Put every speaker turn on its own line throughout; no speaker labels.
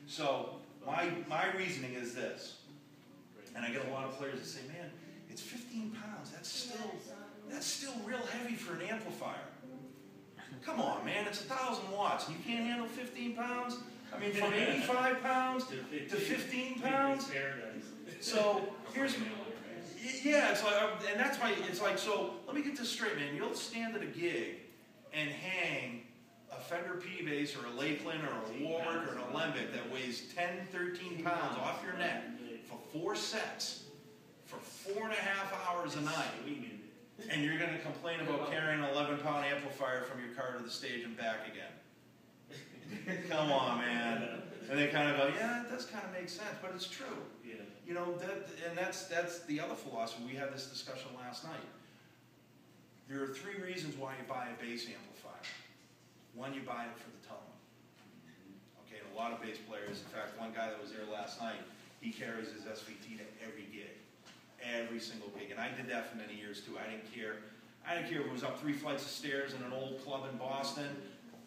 So my reasoning is this, and I get a lot of players that say, man, it's 15 pounds, that's still real heavy for an amplifier. Come on, man, it's 1,000 watts, and you can't handle 15 pounds? I mean, from 85 pounds to 15 pounds? So, here's, yeah, it's like, and that's why, it's like, so, let me get this straight, man. You'll stand at a gig and hang a Fender P-Bass or a Lakeland or a Warwick or an Alembic that weighs 10, 13 pounds off your neck for 4 sets for 4.5 hours a night. And you're going to complain about carrying an 11-pound amplifier from your car to the stage and back again. Come on, man. And they kind of go, yeah, it does kind of make sense, but it's true.
Yeah.
You know, and that's the other philosophy. We had this discussion last night. There are 3 reasons why you buy a bass amplifier. One, you buy it for the tone. Okay, and a lot of bass players, in fact, one guy that was there last night, he carries his SVT to every gig. Every single gig. And I did that for many years too. I didn't care. I didn't care if it was up 3 flights of stairs in an old club in Boston.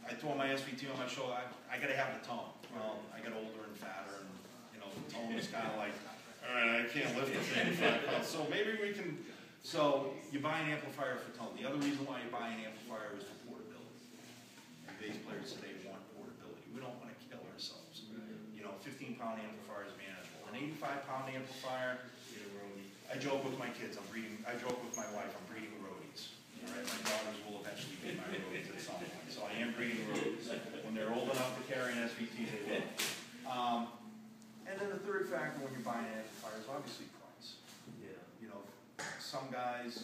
I throw my SVT on my shoulder. I got to have the tone. Well, I got older and fatter, and you know, the tone was kind of like, all right, I can't lift the thing 5 pounds. So maybe we can. So you buy an amplifier for tone. The other reason why you buy an amplifier is for portability. And bass players today want portability. We don't want to kill ourselves. You know, a 15-pound amplifier is manageable. An 85-pound amplifier. I joke with my kids. I joke with my wife. I'm breeding roadies. All right, my daughters will eventually be my roadies at some point. So I am breeding roadies. When they're old enough to carry an SVT, they will. And then the third factor when you're buying an amplifier is obviously price.
Yeah.
You know, some guys,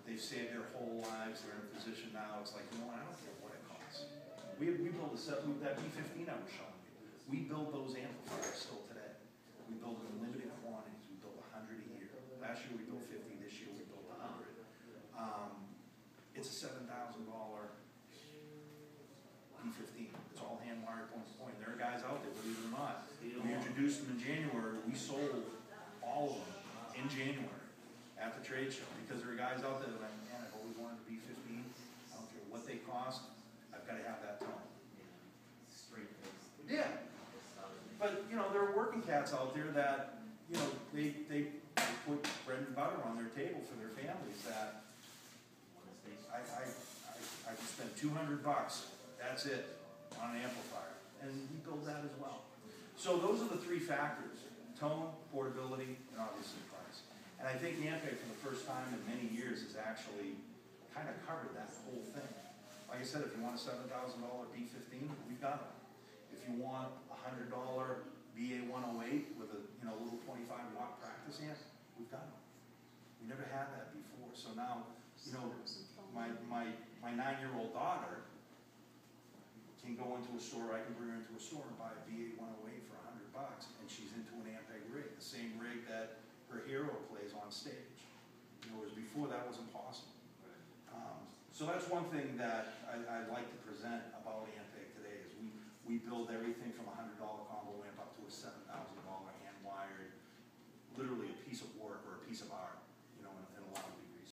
they've saved their whole lives. They're in a position now. It's like, you know what? I don't care what it costs. We build a set with that B15 I was showing you. We build those amplifiers still today. We build them in limited quantities. We build 100 a year. Last year we built 50. This year we built 100. It's a $7,000 B15. It's all hand wired point to point. There are guys out there, believe it or not. We introduced them in January. We sold all of them in January at the trade show because there are guys out there that are like, man, I've always wanted a B15. I don't care what they cost. I've got to have that tone. Yeah. But, you know, there are working cats out there that, you know, they put bread and butter on their table for their families that I can spend $200, that's it, on an amplifier. And we build that as well. So those are the 3 factors: tone, portability, and obviously price. And I think Ampeg for the first time in many years has actually kind of covered that whole thing. Like I said, if you want a $7,000 B15, we've got it. If you want a $100 BA108 with a little 25-watt practice amp, we've got it. We never had that before. So now, you know, my 9-year-old daughter can go into a store. I can bring her into a store and buy a BA108 for $100, and she's into an Ampeg rig, the same rig that her hero plays on stage. You know, whereas before that wasn't possible. So that's one thing that I like to present about Ampeg today is we build everything from a $100 combo amp up to a $7,000 hand-wired, literally a piece of work or a piece of art.